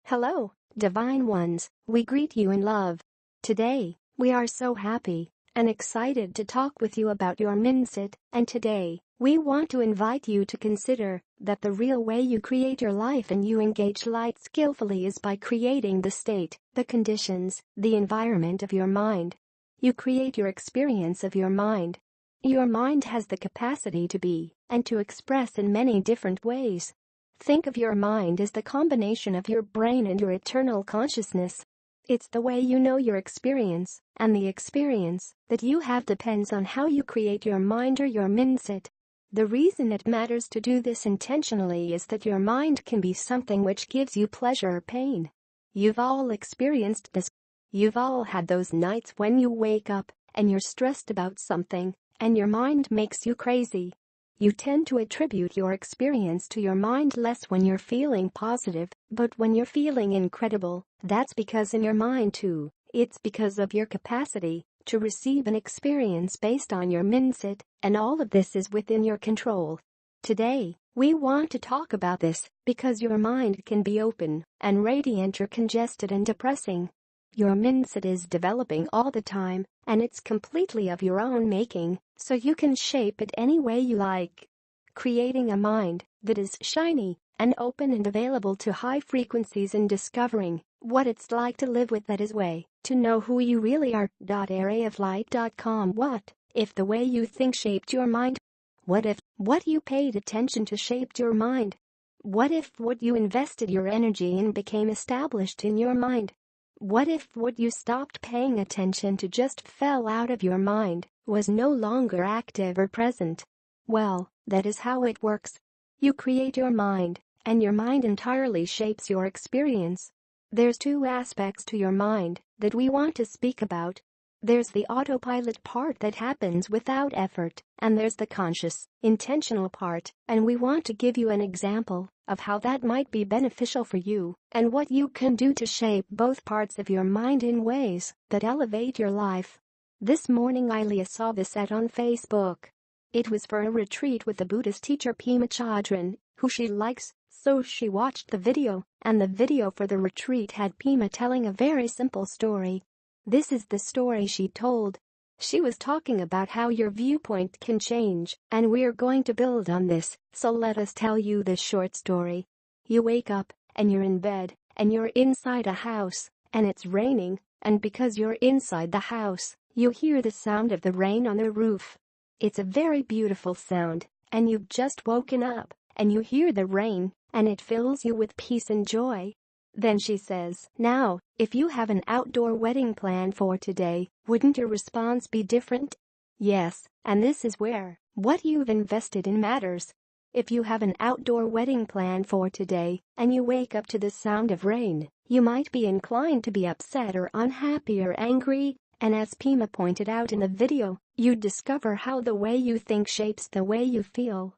Hello, Divine Ones, we greet you in love. Today, we are so happy and excited to talk with you about your mindset, and today, we want to invite you to consider that the real way you create your life and you engage light skillfully is by creating the state, the conditions, the environment of your mind. You create your experience of your mind. Your mind has the capacity to be and to express in many different ways. Think of your mind as the combination of your brain and your eternal consciousness. It's the way you know your experience, and the experience that you have depends on how you create your mind or your mindset. The reason it matters to do this intentionally is that your mind can be something which gives you pleasure or pain. You've all experienced this. You've all had those nights when you wake up and you're stressed about something, and your mind makes you crazy. You tend to attribute your experience to your mind less when you're feeling positive, but when you're feeling incredible, that's because in your mind too, it's because of your capacity to receive an experience based on your mindset, and all of this is within your control. Today, we want to talk about this because your mind can be open and radiant or congested and depressing. Your mindset is developing all the time, and it's completely of your own making, so you can shape it any way you like. Creating a mind that is shiny and open and available to high frequencies and discovering what it's like to live with that is way to know who you really are. Arrayoflight.com. What if the way you think shaped your mind? What if what you paid attention to shaped your mind? What if what you invested your energy in became established in your mind? What if what you stopped paying attention to just fell out of your mind, was no longer active or present? Well, that is how it works. You create your mind, and your mind entirely shapes your experience. There's two aspects to your mind that we want to speak about. There's the autopilot part that happens without effort, and there's the conscious, intentional part, and we want to give you an example of how that might be beneficial for you and what you can do to shape both parts of your mind in ways that elevate your life. This morning Ailia saw this ad on Facebook. It was for a retreat with the Buddhist teacher Pema Chodron, who she likes, so she watched the video, and the video for the retreat had Pema telling a very simple story. This is the story she told. She was talking about how your viewpoint can change, and we're going to build on this, so let us tell you this short story. You wake up, and you're in bed, and you're inside a house, and it's raining, and because you're inside the house, you hear the sound of the rain on the roof. It's a very beautiful sound, and you've just woken up, and you hear the rain, and it fills you with peace and joy. Then she says, now, if you have an outdoor wedding plan for today, wouldn't your response be different? Yes, and this is where what you've invested in matters. If you have an outdoor wedding plan for today, and you wake up to the sound of rain, you might be inclined to be upset or unhappy or angry, and as Pema pointed out in the video, you discover how the way you think shapes the way you feel.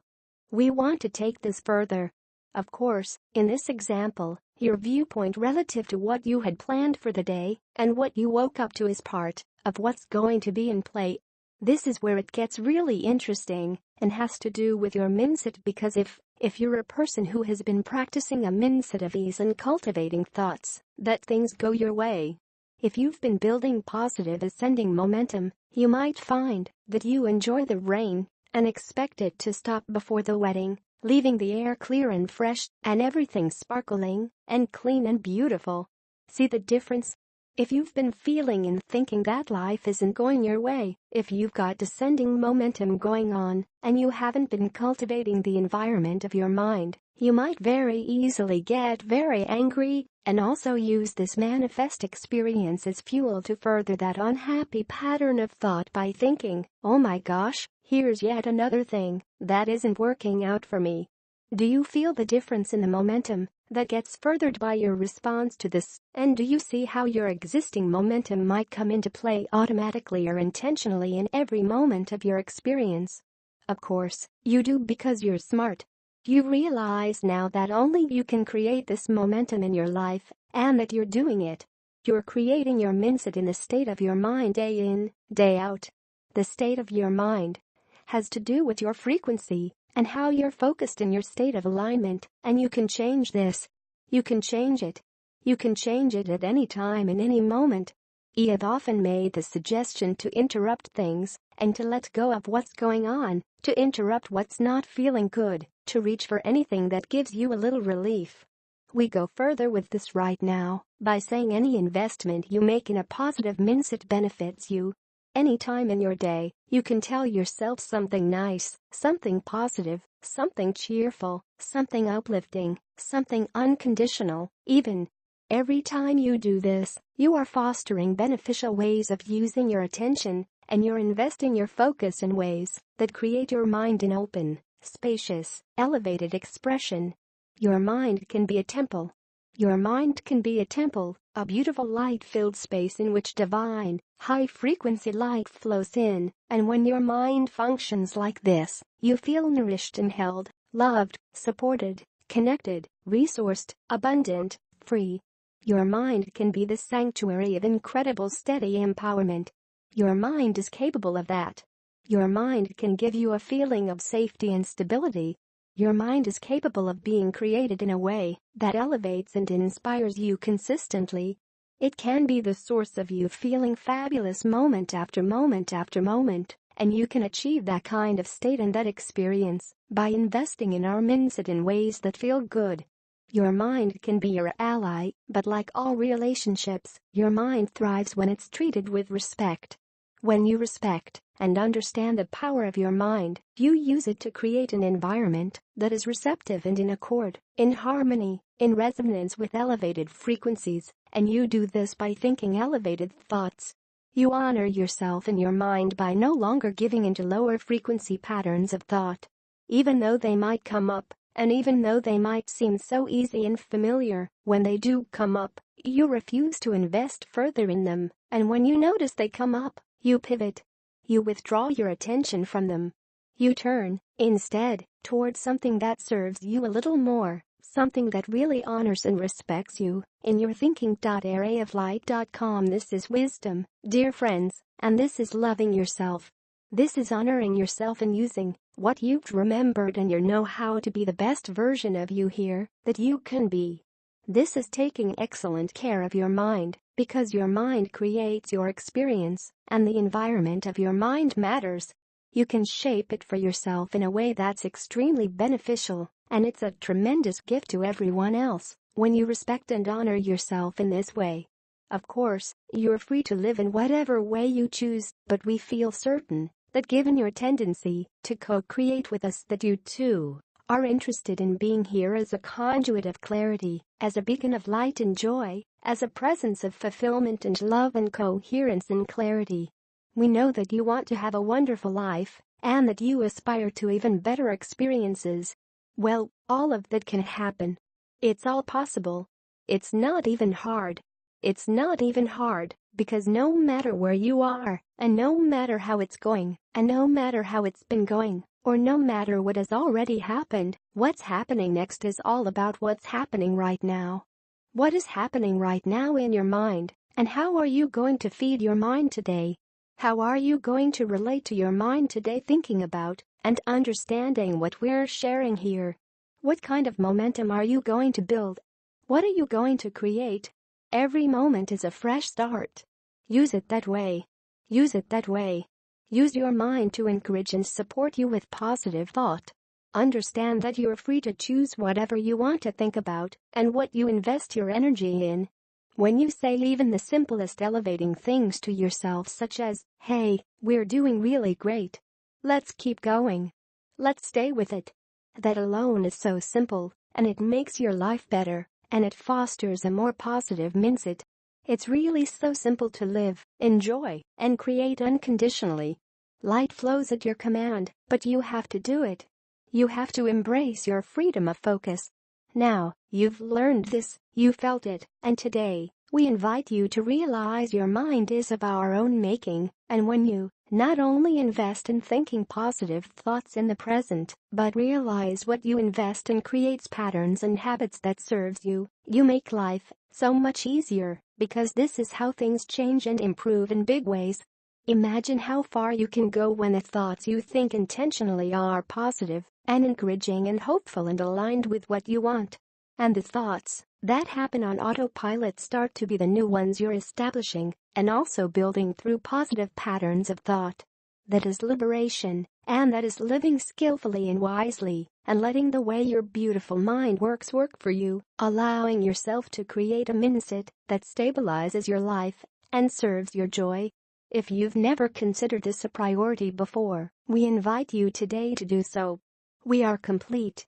We want to take this further. Of course, in this example, your viewpoint relative to what you had planned for the day and what you woke up to is part of what's going to be in play. This is where it gets really interesting and has to do with your mindset, because if you're a person who has been practicing a mindset of ease and cultivating thoughts that things go your way, if you've been building positive ascending momentum, you might find that you enjoy the rain and expect it to stop before the wedding, leaving the air clear and fresh and everything sparkling and clean and beautiful. See the difference? If you've been feeling and thinking that life isn't going your way, if you've got descending momentum going on and you haven't been cultivating the environment of your mind, you might very easily get very angry and also use this manifest experience as fuel to further that unhappy pattern of thought by thinking, oh my gosh, here's yet another thing that isn't working out for me. Do you feel the difference in the momentum that gets furthered by your response to this? And do you see how your existing momentum might come into play automatically or intentionally in every moment of your experience? Of course, you do, because you're smart. You realize now that only you can create this momentum in your life, and that you're doing it. You're creating your mindset in the state of your mind day in, day out. The state of your mind has to do with your frequency and how you're focused in your state of alignment, and you can change this. You can change it. You can change it at any time in any moment. I have often made the suggestion to interrupt things and to let go of what's going on, to interrupt what's not feeling good, to reach for anything that gives you a little relief. We go further with this right now by saying any investment you make in a positive mindset benefits you. Any time in your day, you can tell yourself something nice, something positive, something cheerful, something uplifting, something unconditional, even. Every time you do this, you are fostering beneficial ways of using your attention, and you're investing your focus in ways that create your mind in open, spacious, elevated expression. Your mind can be a temple. Your mind can be a temple, a beautiful light-filled space in which divine, high-frequency light flows in, and when your mind functions like this, you feel nourished and held, loved, supported, connected, resourced, abundant, free. Your mind can be the sanctuary of incredible steady empowerment. Your mind is capable of that. Your mind can give you a feeling of safety and stability. Your mind is capable of being created in a way that elevates and inspires you consistently. It can be the source of you feeling fabulous moment after moment after moment, and you can achieve that kind of state and that experience by investing in our mindset in ways that feel good. Your mind can be your ally, but like all relationships, your mind thrives when it's treated with respect. When you respect and understand the power of your mind, you use it to create an environment that is receptive and in accord, in harmony, in resonance with elevated frequencies, and you do this by thinking elevated thoughts. You honor yourself and your mind by no longer giving into lower frequency patterns of thought. Even though they might come up, and even though they might seem so easy and familiar, when they do come up, you refuse to invest further in them, and when you notice they come up, you pivot. You withdraw your attention from them. You turn, instead, towards something that serves you a little more, something that really honors and respects you. In your thinking.arrayoflight.com, this is wisdom, dear friends, and this is loving yourself. This is honoring yourself and using what you've remembered and your know-how to be the best version of you here that you can be. This is taking excellent care of your mind, because your mind creates your experience, and the environment of your mind matters. You can shape it for yourself in a way that's extremely beneficial, and it's a tremendous gift to everyone else when you respect and honor yourself in this way. Of course, you're free to live in whatever way you choose, but we feel certain that given your tendency to co-create with us, that you too are interested in being here as a conduit of clarity, as a beacon of light and joy, as a presence of fulfillment and love and coherence and clarity. We know that you want to have a wonderful life, and that you aspire to even better experiences. Well, all of that can happen. It's all possible. It's not even hard. It's not even hard, because no matter where you are, and no matter how it's going, and no matter how it's been going, or no matter what has already happened, what's happening next is all about what's happening right now. What is happening right now in your mind, and how are you going to feed your mind today? How are you going to relate to your mind today, thinking about and understanding what we're sharing here? What kind of momentum are you going to build? What are you going to create? Every moment is a fresh start. Use it that way. Use it that way. Use your mind to encourage and support you with positive thought. Understand that you're free to choose whatever you want to think about and what you invest your energy in. When you say even the simplest elevating things to yourself, such as, "Hey, we're doing really great. Let's keep going. Let's stay with it." That alone is so simple, and it makes your life better, and it fosters a more positive mindset. It's really so simple to live, enjoy, and create unconditionally. Light flows at your command, but you have to do it. You have to embrace your freedom of focus. Now, you've learned this, you felt it, and today, we invite you to realize your mind is of our own making, and when you not only invest in thinking positive thoughts in the present, but realize what you invest in creates patterns and habits that serves you, you make life so much easier, because this is how things change and improve in big ways. Imagine how far you can go when the thoughts you think intentionally are positive and encouraging and hopeful and aligned with what you want. And the thoughts that happen on autopilot start to be the new ones you're establishing and also building through positive patterns of thought. That is liberation, and that is living skillfully and wisely and letting the way your beautiful mind works work for you, allowing yourself to create a mindset that stabilizes your life and serves your joy. If you've never considered this a priority before, we invite you today to do so. We are complete,